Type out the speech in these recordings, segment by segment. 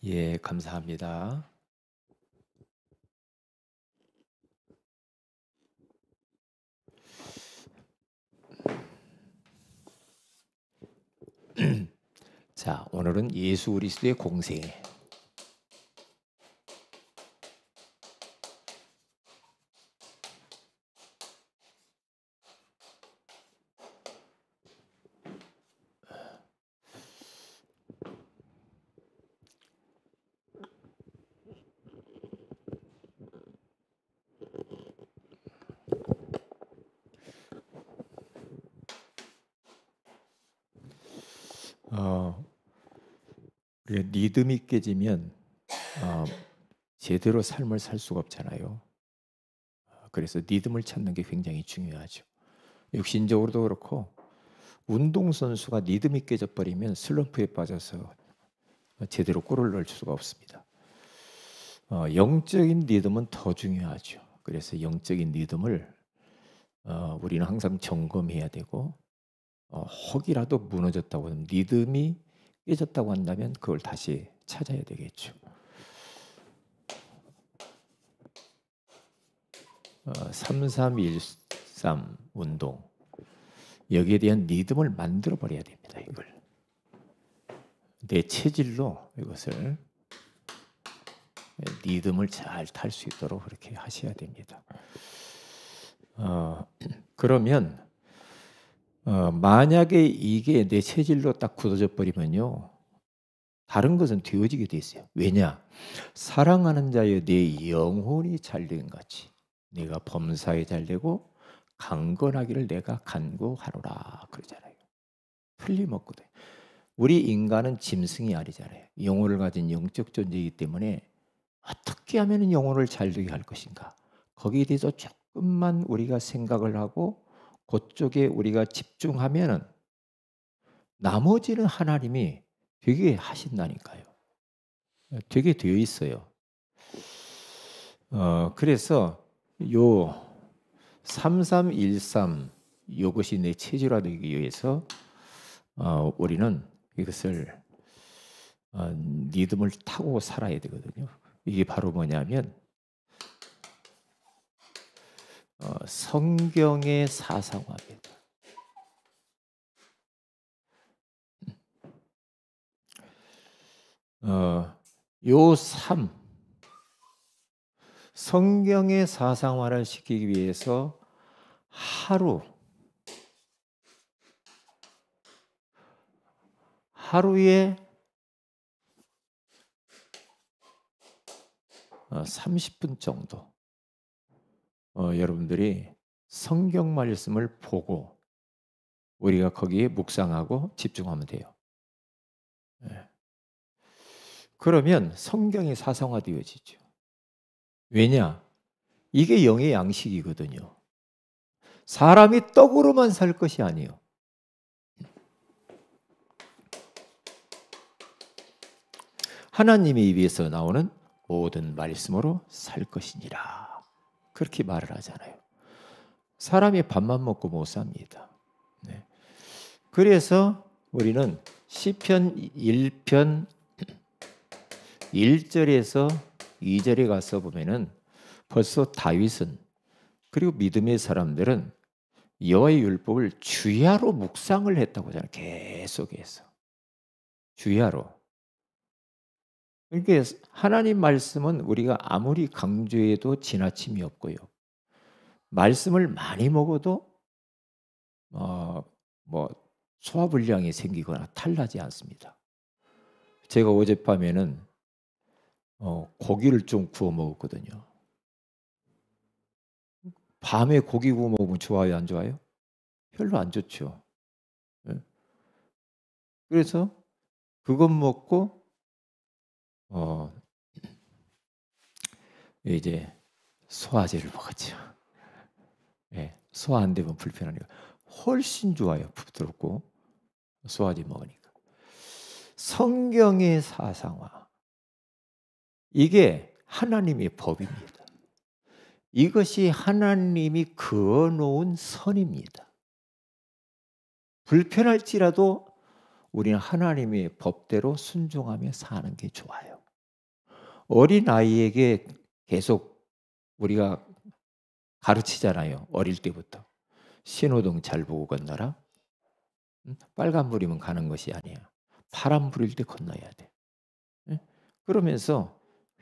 예, 감사합니다. 자, 오늘은 예수 그리스도의 공생. 우리가 믿음이 깨지면 어, 제대로 삶을 살 수가 없잖아요. 그래서 믿음을 찾는 게 굉장히 중요하죠. 육신적으로도 그렇고 운동선수가 믿음이 깨져버리면 슬럼프에 빠져서 제대로 골을 넣을 수가 없습니다. 영적인 믿음은 더 중요하죠. 그래서 영적인 믿음을 우리는 항상 점검해야 되고 혹이라도 무너졌다고 하면 믿음이 깨졌다고 한다면 그걸 다시 찾아야 되겠죠. 3313 운동, 여기에 대한 믿음을 만들어 버려야 됩니다. 이걸 내 체질로 이것을 믿음을 잘 탈 수 있도록 그렇게 하셔야 됩니다. 그러면 만약에 이게 내 체질로 딱 굳어져 버리면요, 다른 것은 되어지게 돼 있어요. 왜냐? 사랑하는 자여 내 영혼이 잘된 같이 내가 범사에 잘되고 강건하기를 내가 간구하노라 그러잖아요. 틀림없거든. 우리 인간은 짐승이 아니잖아요. 영혼을 가진 영적 존재이기 때문에 어떻게 하면 영혼을 잘되게 할 것인가, 거기에 대해서 조금만 우리가 생각을 하고 그쪽에 우리가 집중하면은 나머지는 하나님이 되게 하신다니까요. 되게 되어 있어요. 그래서 요 3313 이것이 내 체질화되기 위해서 우리는 이것을 믿음을 타고 살아야 되거든요. 이게 바로 뭐냐면 성경의 사상화입니다. 요 3, 성경의 사상화를 시키기 위해서 하루에 30분 정도 여러분들이 성경 말씀을 보고 우리가 거기에 묵상하고 집중하면 돼요. 그러면 성경이 사상화되어지죠. 왜냐? 이게 영의 양식이거든요. 사람이 떡으로만 살 것이 아니에요. 하나님의 입에서 나오는 모든 말씀으로 살 것이니라. 그렇게 말을 하잖아요. 사람이 밥만 먹고 못 삽니다. 네. 그래서 우리는 시편 1편 1절에서 2절에 가서 보면은 벌써 다윗은, 그리고 믿음의 사람들은 여호와의 율법을 주야로 묵상을 했다고 하잖아요. 계속해서 주야로. 그러니까 하나님 말씀은 우리가 아무리 강조해도 지나침이 없고요. 말씀을 많이 먹어도 뭐 소화불량이 생기거나 탈나지 않습니다. 제가 어젯밤에는 고기를 좀 구워 먹었거든요. 밤에 고기 구워 먹으면 좋아요, 안 좋아요? 별로 안 좋죠. 예? 그래서 그것 먹고 이제 소화제를 먹었죠. 예, 소화 안 되면 불편하니까 훨씬 좋아요. 부드럽고 소화제 먹으니까. 성경의 사상화, 이게 하나님의 법입니다. 이것이 하나님이 그어놓은 선입니다. 불편할지라도 우리는 하나님의 법대로 순종하며 사는 게 좋아요. 어린아이에게 계속 우리가 가르치잖아요. 어릴 때부터. 신호등 잘 보고 건너라. 빨간불이면 가는 것이 아니야. 파란불일 때 건너야 돼. 그러면서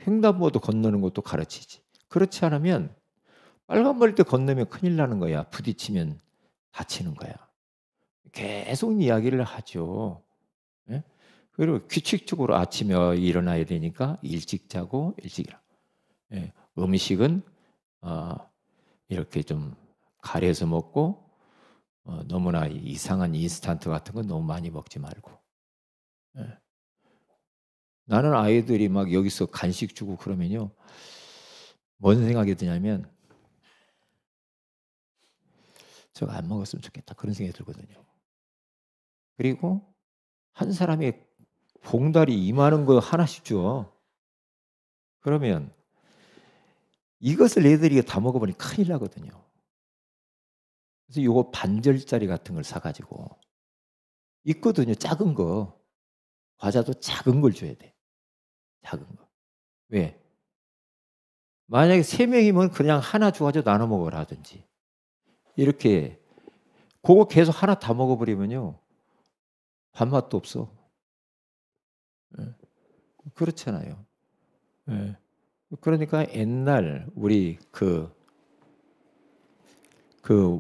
횡단보도 건너는 것도 가르치지. 그렇지 않으면 빨간불일 때 건너면 큰일 나는 거야. 부딪히면 다치는 거야. 계속 이야기를 하죠. 그리고 규칙적으로 아침에 일어나야 되니까 일찍 자고 일찍 일어나. 음식은 이렇게 좀 가려서 먹고 너무나 이상한 인스턴트 같은 건 너무 많이 먹지 말고. 나는 아이들이 막 여기서 간식 주고 그러면요, 뭔 생각이 드냐면 저거 안 먹었으면 좋겠다 그런 생각이 들거든요. 그리고 한 사람이 봉다리 이만한 거 하나씩 줘. 그러면 이것을 애들이 다 먹어보니 큰일 나거든요. 그래서 요거 반절짜리 같은 걸 사가지고 있거든요. 작은 거. 과자도 작은 걸 줘야 돼. 작은 거. 왜? 만약에 3명이면 그냥 하나 줘가지고 나눠 먹으라든지. 이렇게 그거 계속 하나 다 먹어버리면요, 밥맛도 없어. 그렇잖아요. 그러니까 옛날 우리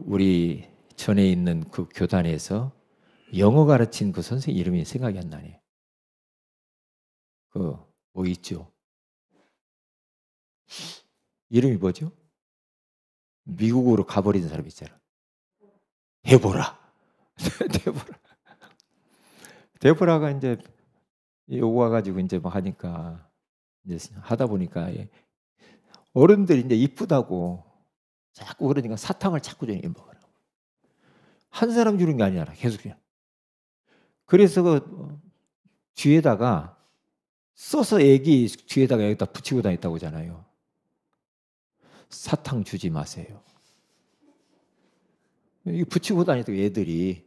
우리 전에 있는 그 교단에서 영어 가르친 그 선생 이름이 생각이 안 나네. 뭐 있죠? 이름이 뭐죠? 미국으로 가버린 사람 있잖아. 데보라. 데보라가 이제 요거 와가지고 이제 뭐 하니까 이제 하다 보니까 어른들이 이제 이쁘다고 자꾸 그러니까 사탕을 자꾸 저녁에 먹어라. 한 사람 주는 게 아니라 계속 그냥. 그래서 그 뒤에다가 써서 애기 뒤에다가 여기다 붙이고 다녔다고 하잖아요. 사탕 주지 마세요. 이거 붙이고 다니던 애들이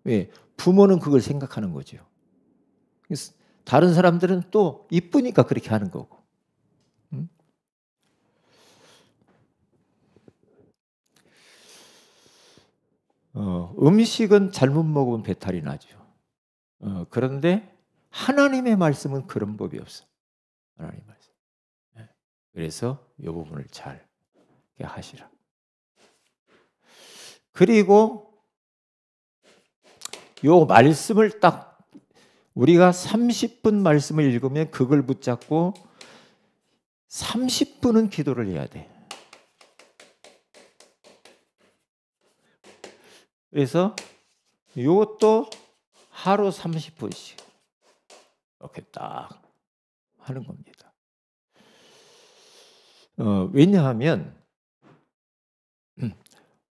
왜? 부모는 그걸 생각하는 거죠. 다른 사람들은 또 이쁘니까 그렇게 하는 거고. 음식은 잘못 먹으면 배탈이 나죠. 그런데 하나님의 말씀은 그런 법이 없어. 하나님의 말씀. 그래서 이 부분을 잘 하시라. 그리고 이 말씀을 딱 우리가 30분 말씀을 읽으면 그걸 붙잡고 30분은 기도를 해야 돼. 그래서 이것도 하루 30분씩 이렇게 딱 하는 겁니다. 왜냐하면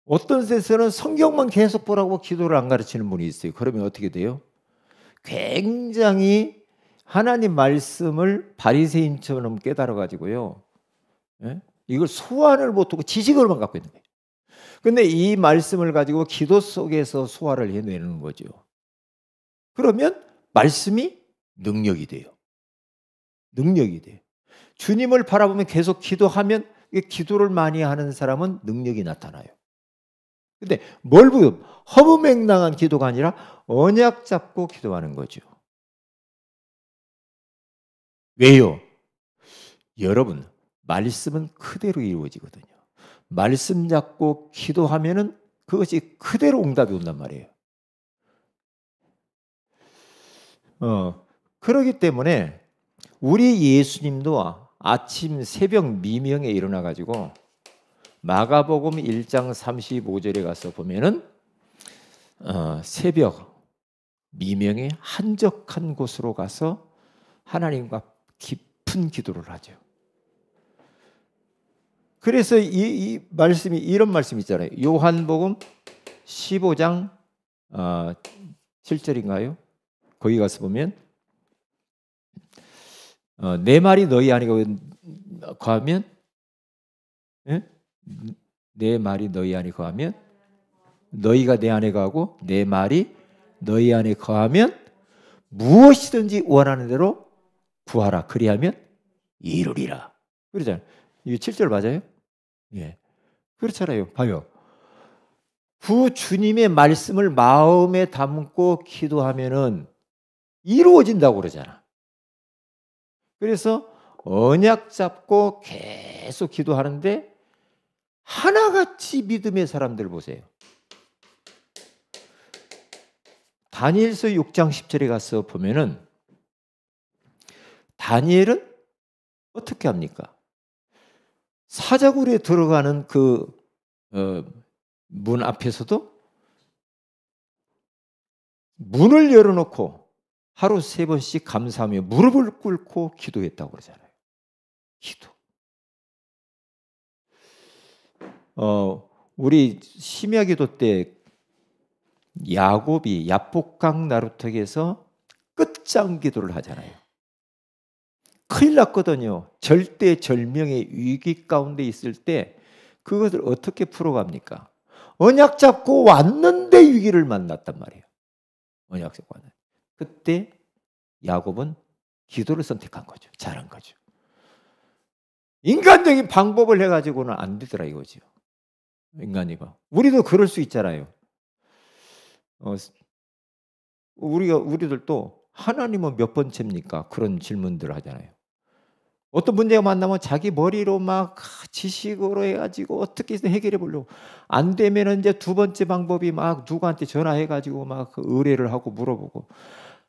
어떤 데서는 성경만 계속 보라고 기도를 안 가르치는 분이 있어요. 그러면 어떻게 돼요? 굉장히 하나님 말씀을 바리새인처럼 깨달아가지고요, 이걸 소화를 못하고 지식을만 갖고 있는 거예요. 근데 이 말씀을 가지고 기도 속에서 소화를 해내는 거죠. 그러면 말씀이 능력이 돼요. 능력이 돼요. 주님을 바라보면 계속 기도하면, 기도를 많이 하는 사람은 능력이 나타나요. 근데 뭘 보면 허무맹랑한 기도가 아니라 언약 잡고 기도하는 거죠. 왜요? 여러분, 말씀은 그대로 이루어지거든요. 말씀 잡고 기도하면은 그것이 그대로 응답이 온단 말이에요. 그렇기 때문에 우리 예수님도 아침 새벽 미명에 일어나 가지고 마가복음 1장 35절에 가서 보면은 새벽 미명에 한적한 곳으로 가서 하나님과 깊은 기도를 하죠. 그래서 이 말씀이 이런 말씀이 있잖아요. 요한복음 15장 7절인가요? 거기 가서 보면 내 말이 너희 안에 거하면, 내 말이 너희 안에 거하면, 너희가 내 안에 거하고 내 말이 너희 안에 거하면 무엇이든지 원하는 대로 구하라. 그리하면 이루리라. 그러잖아요. 이게 7절 맞아요? 예. 그렇잖아요. 봐요. 그 주님의 말씀을 마음에 담고 기도하면은 이루어진다고 그러잖아. 그래서 언약 잡고 계속 기도하는데 하나같이 믿음의 사람들 보세요. 다니엘서 6장 10절에 가서 보면은 다니엘은 어떻게 합니까? 사자굴에 들어가는 그 문 앞에서도 문을 열어놓고 하루 3번씩 감사하며 무릎을 꿇고 기도했다고 그러잖아요. 기도. 우리 심야기도 때 야곱이 야복강 나루턱에서 끝장 기도를 하잖아요. 큰일 났거든요. 절대절명의 위기 가운데 있을 때 그것을 어떻게 풀어갑니까? 언약 잡고 왔는데 위기를 만났단 말이에요. 언약 잡고 왔는데. 그때 야곱은 기도를 선택한 거죠. 잘한 거죠. 인간적인 방법을 해가지고는 안 되더라 이거죠. 인간이가. 우리도 그럴 수 있잖아요. 우리들도 하나님은 몇 번째입니까? 그런 질문들을 하잖아요. 어떤 문제가 만나면 자기 머리로 막 지식으로 해가지고 어떻게 해결해 보려고. 안 되면은 이제 두 번째 방법이 막 누구한테 전화해가지고 막 의뢰를 하고 물어보고.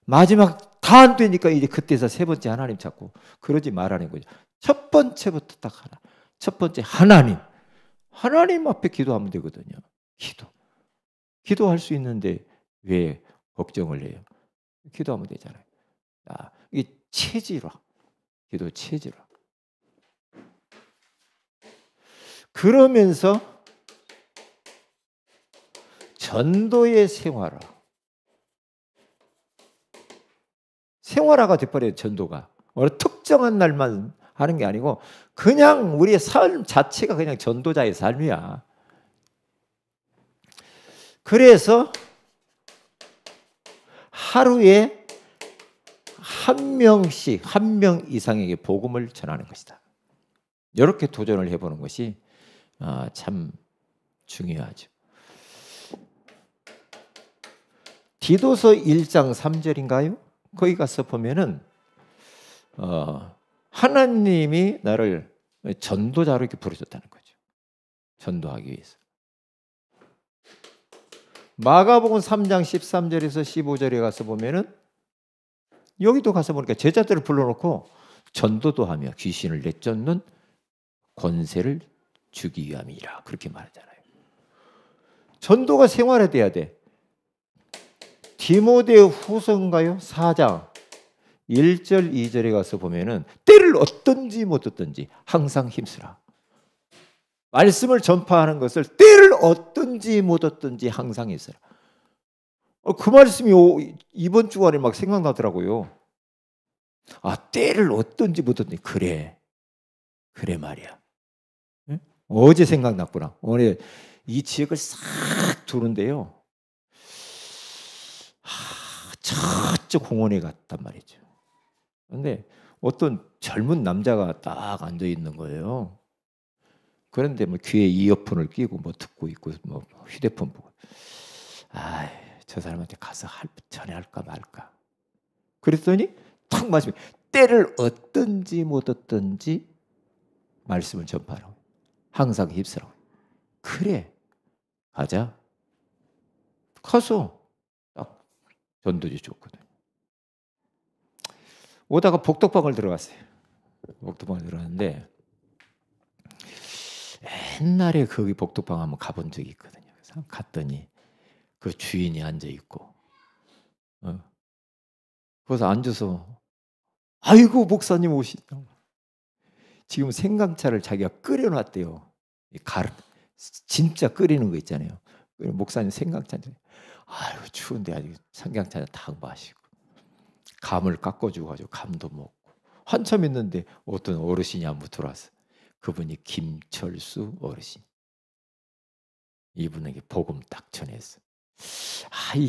마지막 다 안 되니까 이제 그때서 세 번째 하나님 찾고. 그러지 말라는 거죠. 첫 번째부터 딱 하나. 첫 번째 하나님. 하나님 앞에 기도하면 되거든요. 기도할 수 있는데 왜 걱정을 해요? 기도하면 되잖아요. 이게 체질화. 기도 체질화. 그러면서 전도의 생활화. 생활화가 돼버려요. 전도가. 어느 특정한 날만 하는 게 아니고 그냥 우리의 삶 자체가 그냥 전도자의 삶이야. 그래서 하루에 한 명씩, 한 명 이상에게 복음을 전하는 것이다. 이렇게 도전을 해보는 것이 참 중요하죠. 디도서 1장 3절인가요? 거기 가서 보면은 하나님이 나를 전도자로 이렇게 부르셨다는 거죠. 전도하기 위해서. 마가복음 3장 13절에서 15절에 가서 보면은 여기도 가서 보니까 제자들을 불러놓고 전도도 하며 귀신을 내쫓는 권세를 주기 위함이라 그렇게 말하잖아요. 전도가 생활화돼야 돼. 디모데 후서인가요? 4장 1절 2절에 가서 보면은 때를 얻든지 못 얻든지 항상 힘쓰라. 말씀을 전파하는 것을 때를 얻든지 못 얻든지 항상 힘쓰라. 그 말씀이 이번 주간에 막 생각나더라고요. 때를 얻든지 못 얻든지. 그래 말이야. 응? 어제 생각났구나. 오늘 이 지역을 싹 도는데요. 저쪽 공원에 갔단 말이죠. 그런데 어떤 젊은 남자가 딱 앉아 있는 거예요. 그런데 뭐 귀에 이어폰을 끼고 뭐 듣고 있고 뭐 휴대폰 보고. 저 사람한테 가서 전해할까 말까. 그랬더니 탁 말씀이 때를 얻든지 못 얻든지 말씀을 전파하라고. 항상 힘쓰라고. 그래 가자. 가서 딱 전도지 줬거든. 오다가 복덕방을 들어갔어요. 복덕방을 들어갔는데 옛날에 거기 복덕방 한번 가본 적이 있거든요. 그래서 갔더니 그 주인이 앉아 있고, 거기서 앉아서 아이고 목사님 오신다고. 지금 생강차를 자기가 끓여놨대요. 진짜 끓이는 거 있잖아요. 목사님 생강차. 아이고 추운데 아직 생강차 딱 마시고 감을 깎아주고 가지고 감도 먹고 한참 있는데 어떤 어르신이 한번 들어왔어. 그분이 김철수 어르신. 이분에게 복음 딱 전했어.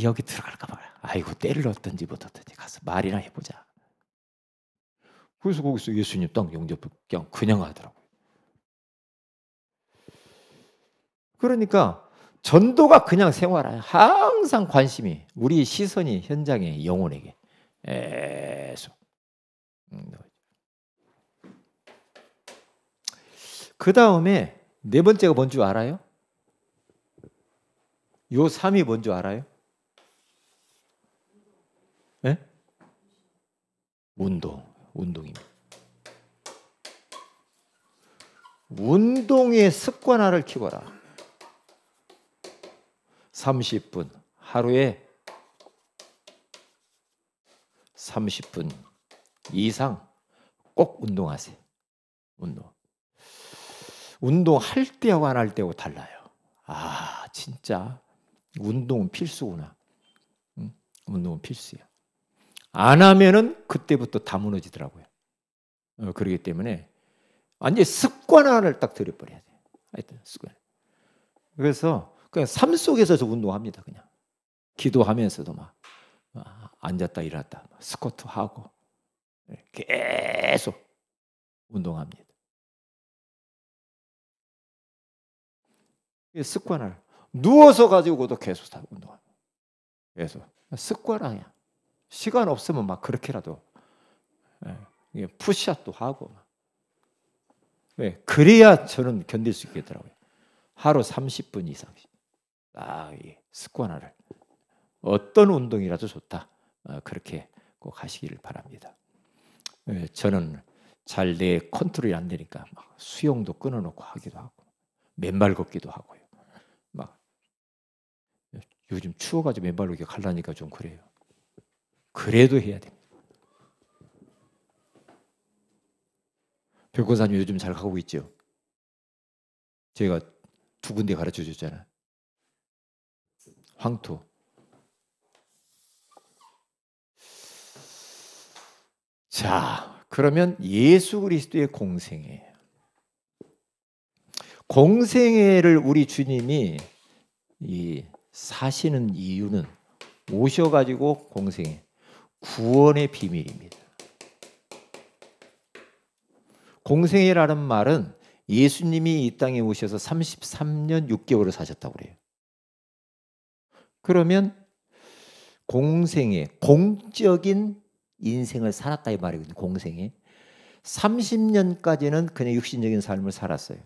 여기 들어갈까 봐. 아이고 때를 얻든지 못 얻든지 가서 말이나 해보자. 그래서 거기서 예수님 딱 영접 그냥 하더라고요. 그러니까 전도가 그냥 생활하여 항상 관심이 우리 시선이 현장에 영혼에게 계속. 그 다음에 네 번째가 뭔 줄 알아요? 요 3이 뭔 줄 알아요? 네? 운동입니다. 운동의 습관화를 키워라. 30분 하루에 30분 이상 꼭 운동하세요. 운동할 때하고 안 할 때하고 달라요. 아, 진짜 운동은 필수구나. 응? 운동은 필수야. 안 하면은 그때부터 다 무너지더라고요. 그렇기 때문에 완전히 습관화를 딱 들여버려야 돼요. 하여튼 습관. 그래서 그냥 삶 속에서 운동합니다. 그냥 기도하면서도 막 앉았다 일어났다 스쿼트 하고 계속 운동합니다. 습관을 누워서 가지고도 계속 운동합니다. 그래서 습관화야. 시간 없으면 막 그렇게라도 푸시업도 하고 그래야 저는 견딜 수 있겠더라고요. 하루 30분 이상씩 습관화를 어떤 운동이라도 좋다. 그렇게 꼭 하시기를 바랍니다. 저는 잘 내 컨트롤이 안 되니까 막 수영도 끊어놓고 하기도 하고 맨발 걷기도 하고요. 막 요즘 추워가지고 맨발로 이렇게 가려니까 좀 그래요. 그래도 해야 됩니다. 백호사님 요즘 잘 가고 있죠? 제가 2군데 가르쳐 줬잖아요. 황토. 자, 그러면 예수 그리스도의 공생애. 공생애를 우리 주님이 사시는 이유는 오셔가지고 공생애, 구원의 비밀입니다. 공생애라는 말은 예수님이 이 땅에 오셔서 33년 6개월을 사셨다고 그래요. 그러면 공생애, 공적인 인생을 살았다 이 말이거든요. 공생애. 30년까지는 그냥 육신적인 삶을 살았어요.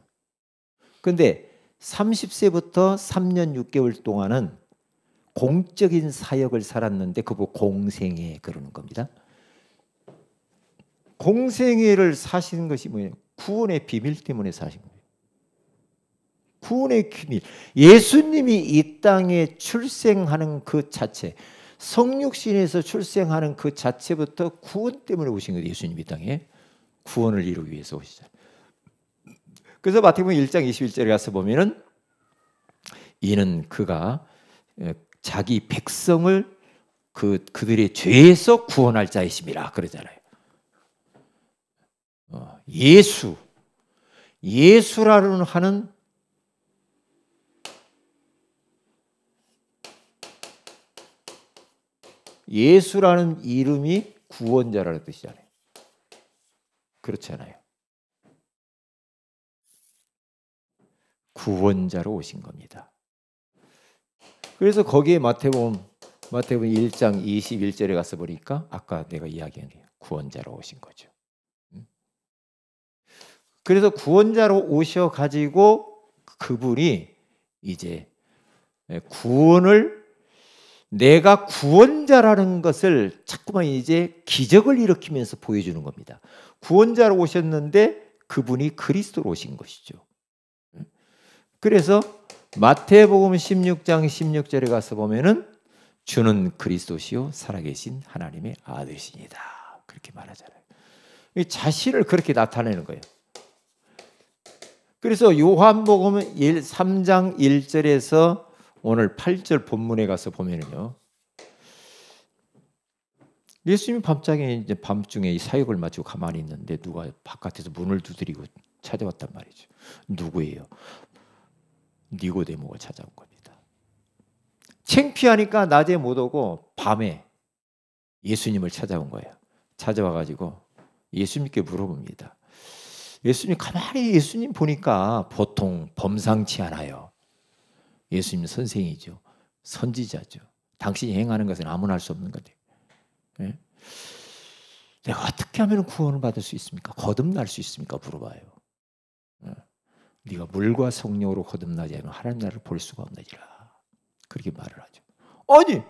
그런데 30세부터 3년 6개월 동안은 공적인 사역을 살았는데 그거 공생애 그러는 겁니다. 공생애를 사시는 것이 뭐예요? 구원의 비밀 때문에 사신 거예요. 구원의 비밀. 예수님이 이 땅에 출생하는 그 자체, 성육신에서 출생하는 그 자체부터 구원 때문에 오신 거예요. 예수님이 이 땅에 구원을 이루기 위해서 오시잖아요. 그래서 마태복음 1장 21절에 가서 보면은 이는 그가 자기 백성을 그들의 죄에서 구원할 자이심이라 그러잖아요. 예수라는 하는 예수라는 이름이 구원자라는 뜻이잖아요. 그렇잖아요. 구원자로 오신 겁니다. 그래서 거기에 마태복음 1장 21절에 가서 보니까 아까 내가 이야기한 게 구원자로 오신 거죠. 그래서 구원자로 오셔가지고 그분이 이제 구원을 내가 구원자라는 것을 자꾸만 이제 기적을 일으키면서 보여주는 겁니다. 구원자로 오셨는데 그분이 그리스도로 오신 것이죠. 그래서 마태복음 16장 16절에 가서 보면은 주는 그리스도시요 살아계신 하나님의 아들이시니다. 그렇게 말하잖아요. 자신을 그렇게 나타내는 거예요. 그래서 요한복음 3장 1절에서 오늘 8절 본문에 가서 보면은요. 예수님이 밤중에 이 사역을 마치고 가만히 있는데 누가 바깥에서 문을 두드리고 찾아왔단 말이죠. 누구예요? 니고데모가 찾아온 겁니다. 창피하니까 낮에 못 오고 밤에 예수님을 찾아온 거예요. 찾아와가지고 예수님께 물어봅니다. 예수님 가만히 예수님 보니까 보통 범상치 않아요. 예수님 선생이죠. 선지자죠. 당신이 행하는 것은 아무나 할 수 없는 거죠. 네? 내가 어떻게 하면 구원을 받을 수 있습니까? 거듭날 수 있습니까? 물어봐요. 네? 네가 물과 성령으로 거듭나지 않으면 하나님 나라를 볼 수가 없느니라. 그렇게 말을 하죠. 아니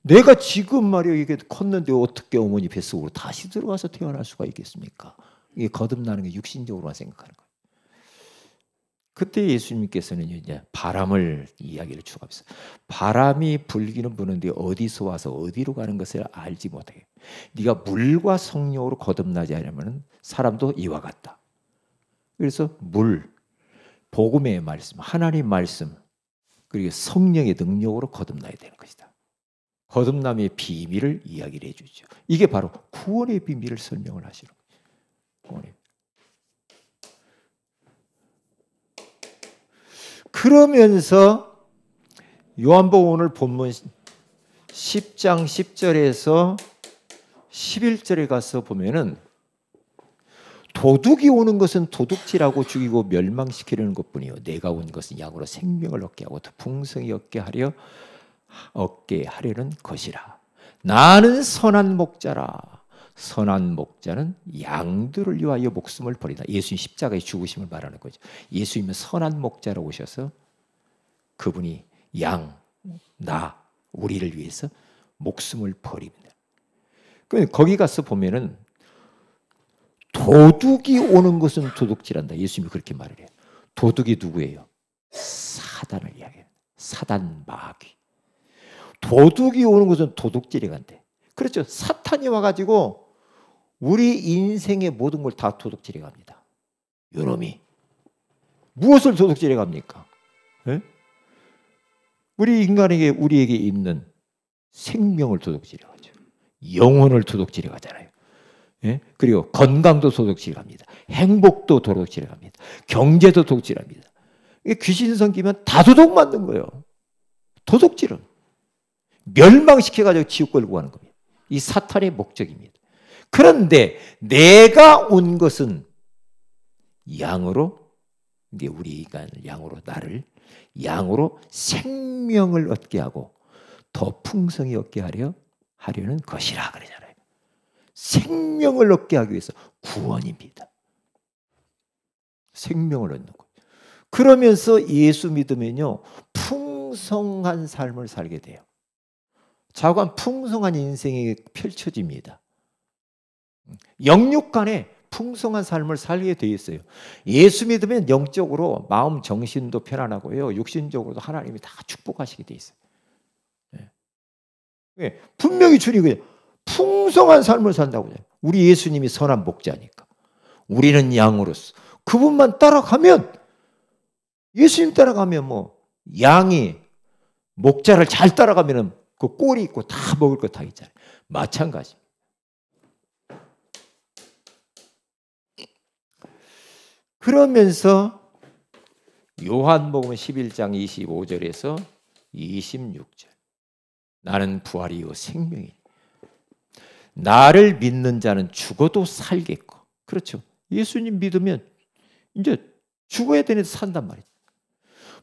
내가 지금 말이야 이게 컸는데 어떻게 어머니 뱃속으로 다시 들어가서 태어날 수가 있겠습니까? 이게 거듭나는 게 육신적으로만 생각하는 거예요. 그때 예수님께서는 이제 바람을 이야기를 추가하면서 바람이 불기는 부는데 어디서 와서 어디로 가는 것을 알지 못해. 네가 물과 성령으로 거듭나지 않으면 사람도 이와 같다. 그래서 물, 복음의 말씀, 하나님 말씀 그리고 성령의 능력으로 거듭나야 되는 것이다. 거듭남의 비밀을 이야기를 해주죠. 이게 바로 구원의 비밀을 설명을 하시는 거예요. 그러면서 요한복음 오늘 본문 10장 10절에서 11절에 가서 보면은 도둑이 오는 것은 도둑질하고 죽이고 멸망시키려는 것뿐이요 내가 온 것은 양으로 생명을 얻게 하고 더 풍성히 얻게 하려는 것이라. 나는 선한 목자라. 선한 목자는 양들을 위하여 목숨을 버리다. 예수님 십자가의 죽으심을 말하는 거죠. 예수님은 선한 목자로 오셔서 그분이 양, 나, 우리를 위해서 목숨을 버립니다. 거기 가서 보면은 도둑이 오는 것은 도둑질한다. 예수님이 그렇게 말을 해요. 도둑이 누구예요? 사단을 이야기해요. 사단 마귀. 도둑이 오는 것은 도둑질이 간대. 그렇죠. 사탄이 와가지고 우리 인생의 모든 걸 다 도둑질해 갑니다. 요놈이 무엇을 도둑질해 갑니까? 네? 우리 인간에게 우리에게 있는 생명을 도둑질해 가죠. 영혼을 도둑질해 가잖아요. 네? 그리고 건강도 도둑질해 갑니다. 행복도 도둑질해 갑니다. 경제도 도둑질합니다. 귀신 성기면 다 도둑 맞는 거예요. 도둑질은 멸망시켜 가지고 지옥 끌고 가는 겁니다. 이 사탄의 목적입니다. 그런데 내가 온 것은 양으로, 이제 우리가 양으로 나를 양으로 생명을 얻게 하고 더 풍성히 얻게 하려는 것이라 그러잖아요. 생명을 얻게 하기 위해서 구원입니다. 생명을 얻는 것. 그러면서 예수 믿으면요 풍성한 삶을 살게 돼요. 자관 풍성한 인생이 펼쳐집니다. 영육간에 풍성한 삶을 살게 돼 있어요. 예수 믿으면 영적으로 마음 정신도 편안하고요. 육신적으로도 하나님이 다 축복하시게 돼 있어요. 네. 분명히 주님이 풍성한 삶을 산다고 해요. 우리 예수님이 선한 목자니까. 우리는 양으로서 그분만 따라가면 예수님 따라가면 뭐 양이 목자를 잘 따라가면은 그 꼴이 있고 다 먹을 거 다 있잖아요. 마찬가지입니다. 그러면서 요한복음 11장 25절에서 26절 나는 부활이요 생명이니 나를 믿는 자는 죽어도 살겠고 그렇죠. 예수님 믿으면 이제 죽어야 되는데 산단 말이죠.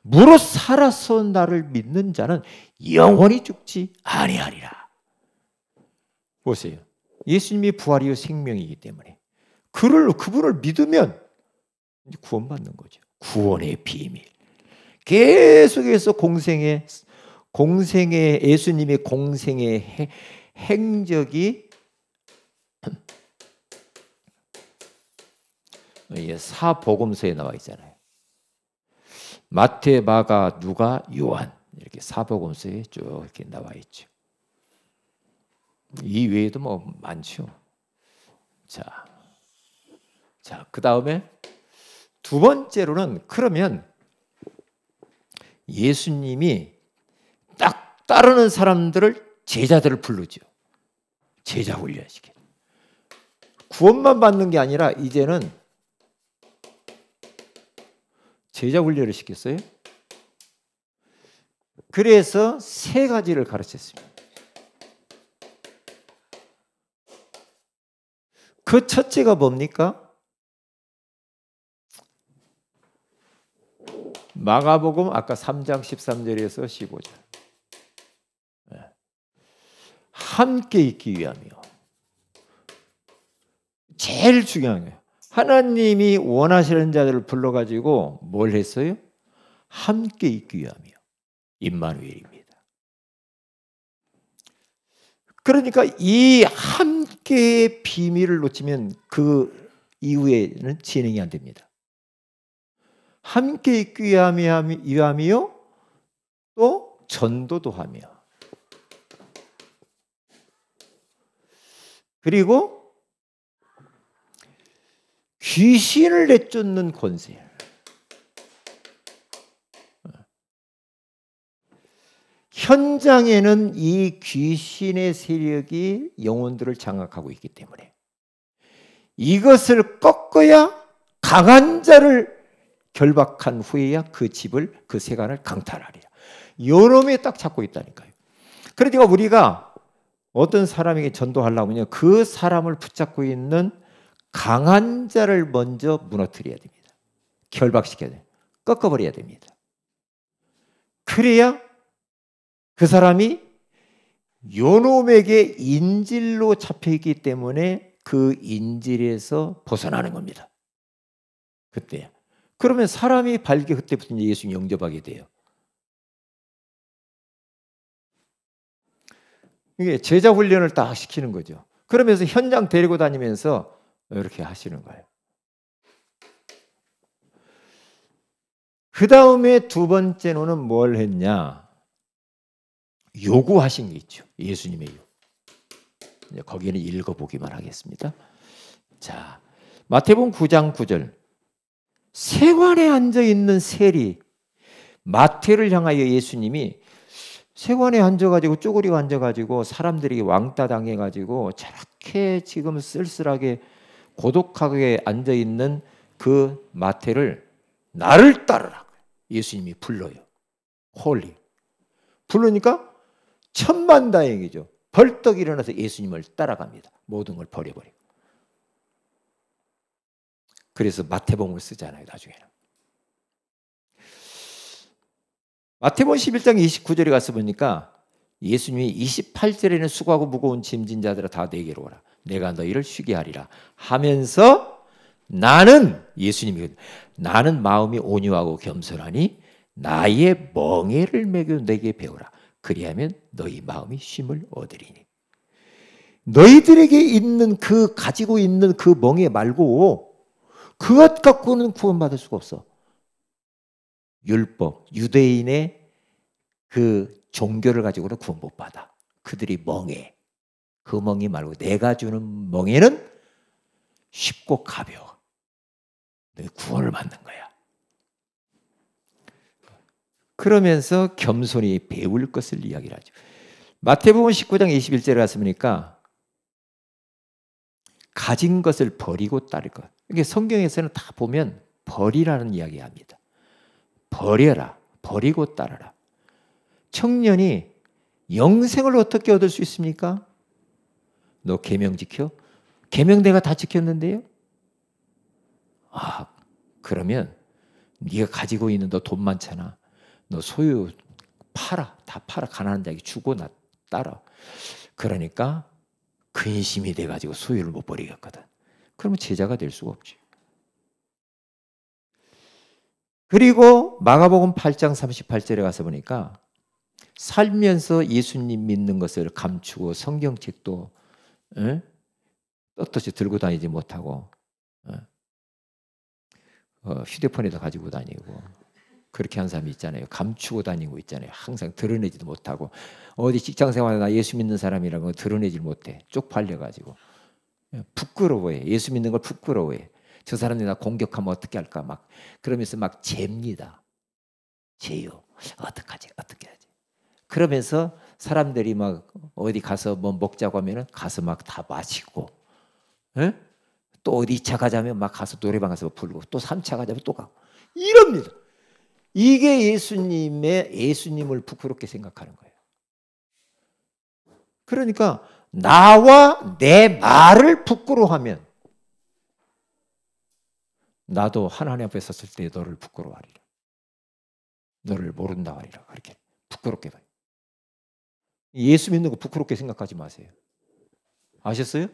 무릇 살아서 나를 믿는 자는 영원히 죽지 아니하리라. 보세요. 예수님이 부활이요 생명이기 때문에 그분을 믿으면 구원받는 거죠. 구원의 비밀. 계속해서 공생의 예수님의 공생의 행적이 사복음서에 나와 있잖아요. 마태, 마가, 누가, 요한 이렇게 사복음서에 쭉 이렇게 나와 있죠. 이 외에도 뭐 많죠. 자, 그 다음에 두 번째로는 그러면 예수님이 딱 따르는 사람들을 제자들을 부르죠. 제자 훈련시켜. 구원만 받는 게 아니라 이제는 제자 훈련을 시켰어요. 그래서 세 가지를 가르쳤습니다. 그 첫째가 뭡니까? 마가복음 아까 3장 13절에서 15절. 함께 있기 위함이요. 제일 중요한 거예요. 하나님이 원하시는 자들을 불러가지고 뭘 했어요? 함께 있기 위함이요. 임마누엘입니다. 그러니까 이 함께의 비밀을 놓치면 그 이후에는 진행이 안 됩니다. 함께 있기 위함이요. 또 전도도 하며. 그리고 귀신을 내쫓는 권세. 현장에는 이 귀신의 세력이 영혼들을 장악하고 있기 때문에 이것을 꺾어야 강한 자를 결박한 후에야 그 집을, 그 세간을 강탈하리라. 요놈에 딱 잡고 있다니까요. 그러니까 우리가 어떤 사람에게 전도하려면요, 그 사람을 붙잡고 있는 강한 자를 먼저 무너뜨려야 됩니다. 결박시켜야 돼요. 꺾어버려야 됩니다. 그래야 그 사람이 요놈에게 인질로 잡혀있기 때문에 그 인질에서 벗어나는 겁니다. 그때야. 그러면 사람이 발게 그때부터 예수 영접하게 돼요. 이게 제자 훈련을 딱 시키는 거죠. 그러면서 현장 데리고 다니면서 이렇게 하시는 거예요. 그 다음에 두 번째로는 뭘 했냐? 요구하신 게 있죠. 예수님의 요구. 거기는 읽어보기만 하겠습니다. 자, 마태복음 9장 9절. 세관에 앉아있는 세리, 마태를 향하여 예수님이 세관에 앉아가지고 쪼그리고 앉아가지고 사람들이 왕따 당해가지고 저렇게 지금 쓸쓸하게 고독하게 앉아있는 그 마태를 나를 따르라. 예수님이 불러요. 홀리. 부르니까 천만다행이죠. 벌떡 일어나서 예수님을 따라갑니다. 모든 걸 버려버리고. 그래서 마태복음을 쓰잖아요. 나중에는. 마태복음 11장 29절에 가서 보니까 예수님이 28절에는 수고하고 무거운 짐진 자들아 다 내게로 오라. 내가 너희를 쉬게 하리라 하면서 나는, 예수님이 나는 마음이 온유하고 겸손하니 나의 멍에를 매겨 내게 배우라. 그리하면 너희 마음이 쉼을 얻으리니. 너희들에게 있는 그 가지고 있는 그 멍에 말고 그것 갖고는 구원받을 수가 없어. 율법, 유대인의 그 종교를 가지고는 구원 못 받아. 그들이 멍에, 그 멍이 말고 내가 주는 멍에는 쉽고 가벼워. 너 구원을 받는 거야. 그러면서 겸손히 배울 것을 이야기를 하죠. 마태복음 19장 21절에 갔으니까 가진 것을 버리고 따를 것. 이게 성경에서는 다 보면 버리라는 이야기합니다. 버려라. 버리고 따르라. 청년이 영생을 어떻게 얻을 수 있습니까? 너 계명 지켜? 계명 내가 다 지켰는데요? 아, 그러면 네가 가지고 있는 너 돈 많잖아. 너 소유 팔아. 다 팔아. 가난한 자에게 주고 나 따라. 그러니까 근심이 돼가지고 소유를 못 버리겠거든. 그러면 제자가 될 수가 없지. 그리고 마가복음 8장 38절에 가서 보니까 살면서 예수님 믿는 것을 감추고 성경책도 떳떳이 들고 다니지 못하고 휴대폰에다 가지고 다니고 그렇게 한 사람이 있잖아요. 감추고 다니고 있잖아요. 항상 드러내지도 못하고 어디 직장생활에 나 예수 믿는 사람이라는 거 드러내질 못해. 쪽팔려가지고 부끄러워해. 예수 믿는 걸 부끄러워해. 저 사람들이 나 공격하면 어떻게 할까 막 그러면서 막 잽니다. 재요. 어떡하지? 어떻게 하지? 그러면서 사람들이 막 어디 가서 뭐 먹자고 하면은 가서 막 다 마시고, 또 어디 2차 가자면 막 가서 노래방 가서 부르고, 또 3차 가자면 또 가고 이럽니다. 이게 예수님을 부끄럽게 생각하는 거예요. 그러니까 나와 내 말을 부끄러워하면 나도 하나님 앞에 섰을 때 너를 부끄러워하리라. 너를 모른다 하리라. 그렇게 부끄럽게 봐요. 예수 믿는 거 부끄럽게 생각하지 마세요. 아셨어요?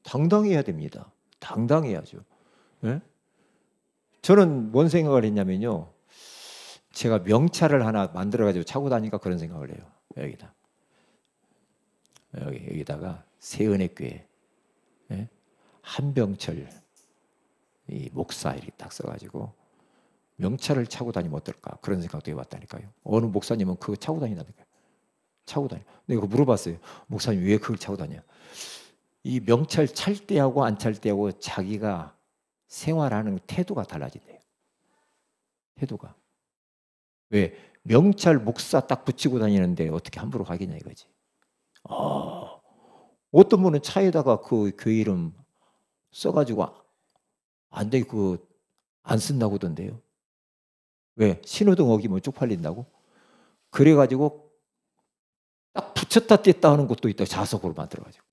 당당해야 됩니다. 당당해야죠. 네? 저는 뭔 생각을 했냐면요. 제가 명찰을 하나 만들어가지고 차고 다니니까 그런 생각을 해요. 여기다가 세은혜교회 한병철 이 목사 이렇게 딱 써가지고 명찰을 차고 다니면 어떨까 그런 생각도 해봤다니까요. 어느 목사님은 그거 차고 다닌다니까요. 차고 다녀. 내가 물어봤어요. 목사님 왜 그걸 차고 다녀? 이 명찰 찰 때하고 안 찰 때하고 자기가 생활하는 태도가 달라진대요. 태도가. 왜? 명찰 목사 딱 붙이고 다니는데 어떻게 함부로 가겠냐 이거지. 어떤 분은 차에다가 그 교회 이름 써가지고 안 돼, 안 쓴다고 하던데요. 왜? 신호등 어기면 쪽팔린다고? 그래가지고 딱 붙였다 뗐다 하는 것도 있다. 자석으로 만들어가지고.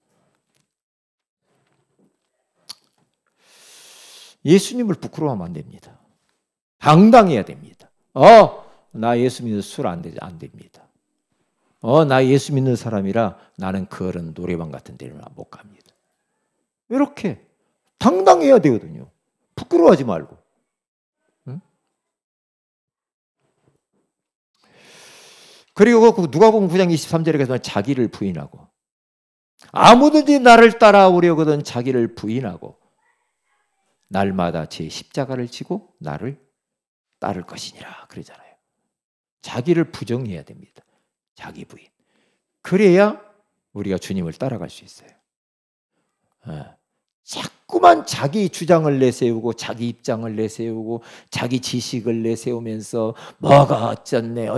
예수님을 부끄러워하면 안 됩니다. 당당해야 됩니다. 나 예수 믿는 술 안 됩니다. 나 예수 믿는 사람이라 나는 그런 노래방 같은 데는 못 갑니다. 이렇게 당당해야 되거든요. 부끄러워하지 말고. 응? 그리고 누가복음 9장 23절에 가서 자기를 부인하고 아무든지 나를 따라오려거든 자기를 부인하고 날마다 제 십자가를 지고 나를 따를 것이니라 그러잖아요. 자기를 부정해야 됩니다. 자기 부인. 그래야 우리가 주님을 따라갈 수 있어요. 자꾸만 자기 주장을 내세우고 자기 입장을 내세우고 자기 지식을 내세우면서 뭐가 어쩌네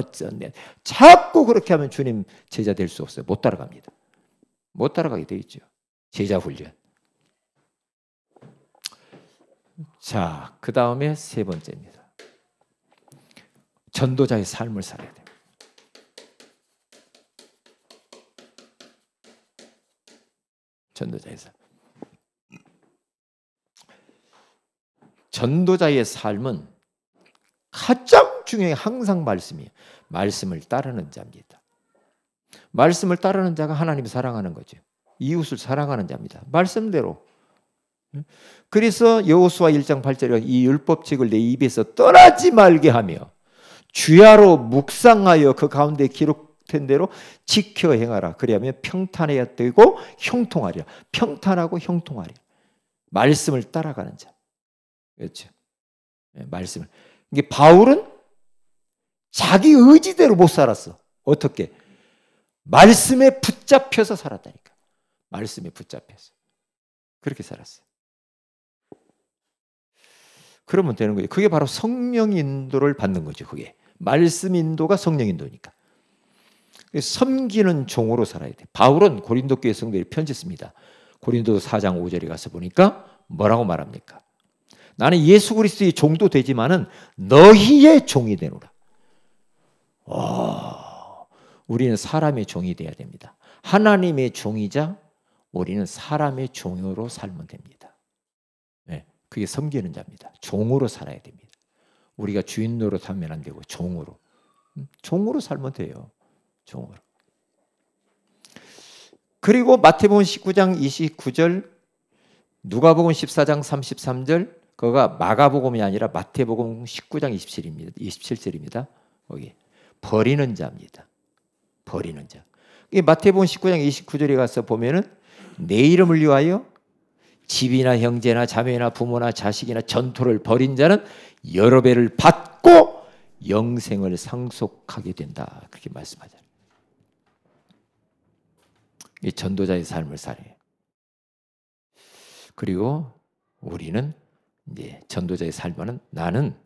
자꾸 그렇게 하면 주님 제자 될 수 없어요. 못 따라갑니다. 못 따라가게 돼 있죠. 제자 훈련. 자, 그 다음에 세 번째입니다. 전도자의 삶을 살아야 돼요. 전도자의 삶. 전도자의 삶은 가장 중요한 항상 말씀이에요. 말씀을 따르는 자입니다. 말씀을 따르는 자가 하나님을 사랑하는 거죠. 이웃을 사랑하는 자입니다. 말씀대로. 그래서 여호수아 1장 8절에 이 율법책을 내 입에서 떠나지 말게 하며 주야로 묵상하여 그 가운데 기록된 대로 지켜 행하라. 그리하면 평탄해야 되고 형통하리라. 평탄하고 형통하리라. 말씀을 따라가는 자. 그렇죠. 말씀을. 이게 바울은 자기 의지대로 못 살았어. 어떻게? 말씀에 붙잡혀서 살았다니까. 말씀에 붙잡혀서. 그렇게 살았어요. 그러면 되는 거예요. 그게 바로 성령 인도를 받는 거죠. 그게. 말씀 인도가 성령 인도니까. 섬기는 종으로 살아야 돼. 바울은 고린도 교회 성도들이 편지 씁니다. 고린도 4장 5절에 가서 보니까 뭐라고 말합니까? 나는 예수 그리스도의 종도 되지만은 너희의 종이 되노라. 우리는 사람의 종이 돼야 됩니다. 하나님의 종이자 우리는 사람의 종으로 살면 됩니다. 네, 그게 섬기는 자입니다. 종으로 살아야 됩니다. 우리가 주인 노릇하면 안 되고 종으로. 종으로 살면 돼요. 종으로. 그리고 마태복음 19장 29절, 누가복음 14장 33절, 그거가 마가복음이 아니라 마태복음 19장 27절입니다. 거기 버리는 자입니다. 버리는 자. 마태복음 19장 29절에 가서 보면은 내 이름을 위하여 집이나 형제나 자매나 부모나 자식이나 전토를 벌인 자는 여러 배를 받고 영생을 상속하게 된다. 그렇게 말씀하잖아요. 이 전도자의 삶을 살아요. 그리고 우리는 이제 전도자의 삶은 나는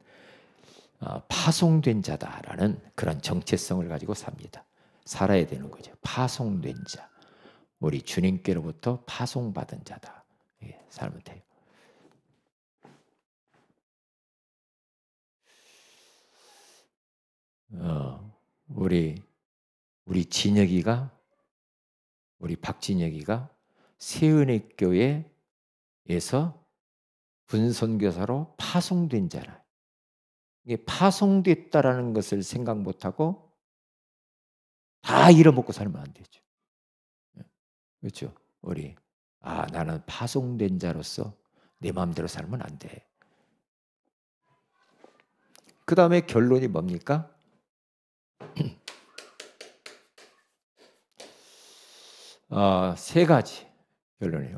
파송된 자다라는 그런 정체성을 가지고 삽니다. 살아야 되는 거죠. 파송된 자. 우리 주님께로부터 파송받은 자다. 살면 돼요. 우리 진혁이가, 우리 박진혁이가 세은혜 교회에서 분선교사로 파송된 자라. 이게 파송됐다라는 것을 생각 못하고 다 잃어먹고 살면 안 되죠. 그렇죠? 우리 나는 파송된 자로서 내 마음대로 살면 안 돼. 그 다음에 결론이 뭡니까? 세 가지 결론이요.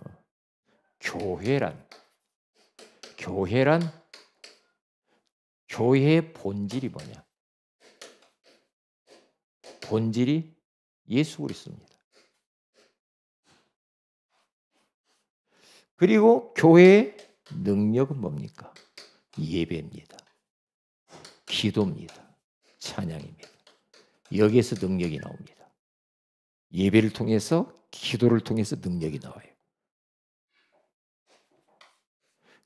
교회의 본질이 뭐냐? 본질이 예수 그리스도입니다. 그리고 교회의 능력은 뭡니까? 예배입니다. 기도입니다. 찬양입니다. 여기에서 능력이 나옵니다. 예배를 통해서, 기도를 통해서 능력이 나와요.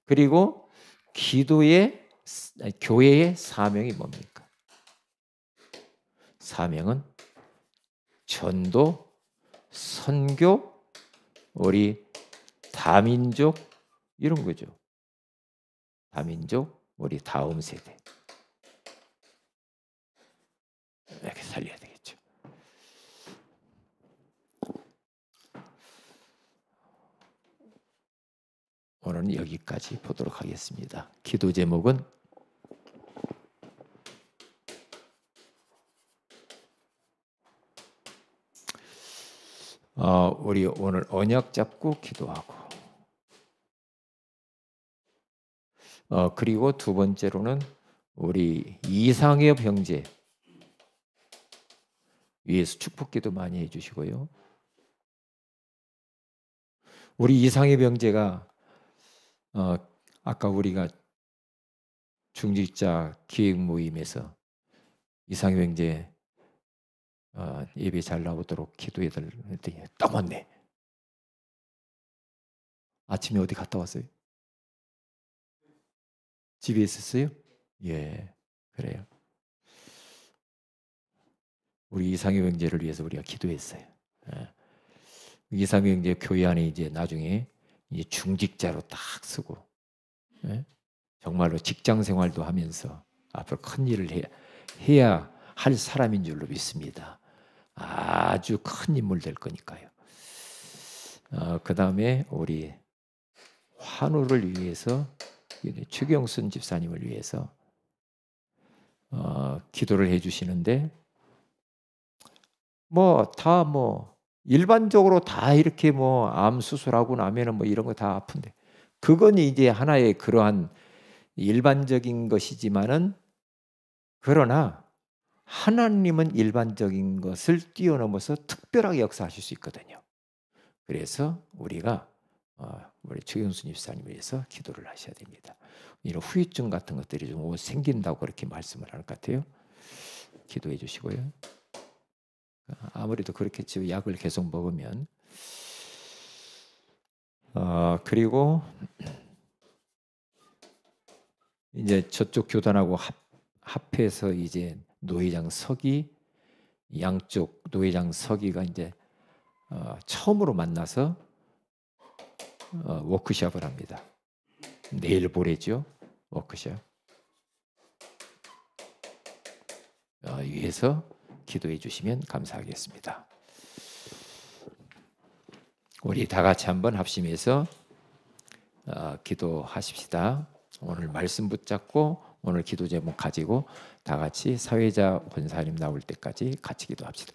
그리고 교회의 사명이 뭡니까? 사명은 전도, 선교, 우리 다민족 이런 거죠. 다민족, 우리 다음 세대 이렇게 살려야 되겠죠. 오늘은 여기까지 보도록 하겠습니다. 기도 제목은 우리 오늘 언약 잡고 기도하고, 그리고 두 번째로는 우리 이상엽 형제 위해서 축복기도 많이 해주시고요. 우리 이상엽 형제가 아까 우리가 중직자 기획 모임에서 이상엽 형제 예배 잘 나오도록 기도해달랬더니 딱 왔네. 아침에 어디 갔다 왔어요? 집에 있었어요? 예, 그래요. 우리 이상엽 형제를 위해서 우리가 기도했어요. 이상엽 형제 교회 안에 이제 나중에 이제 중직자로 딱 쓰고, 정말로 직장 생활도 하면서 앞으로 큰 일을 해야 할 사람인 줄로 믿습니다. 아주 큰 인물 될 거니까요. 그 다음에 우리 환우를 위해서, 최경순 집사님을 위해서 기도를 해주시는데, 일반적으로 다 이렇게 암 수술하고 나면은 이런 거 다 아픈데, 그건 이제 하나의 그러한 일반적인 것이지만은, 그러나 하나님은 일반적인 것을 뛰어넘어서 특별하게 역사하실 수 있거든요. 그래서 우리가 우리 최경순 집사님을 위해서 기도를 하셔야 됩니다. 이런 후유증 같은 것들이 좀 생긴다고 그렇게 말씀을 할 것 같아요. 기도해 주시고요. 아무래도 그렇겠죠. 약을 계속 먹으면. 그리고 이제 저쪽 교단하고 합해서 이제 노회장 서기, 양쪽 노회장 서기가 이제 처음으로 만나서 워크숍을 합니다. 내일 모레죠. 워크숍. 위해서 기도해 주시면 감사하겠습니다. 우리 다 같이 한번 합심해서 기도하십시다. 오늘 말씀 붙잡고 오늘 기도 제목 가지고 다 같이 사회자 권사님 나올 때까지 같이 기도합시다.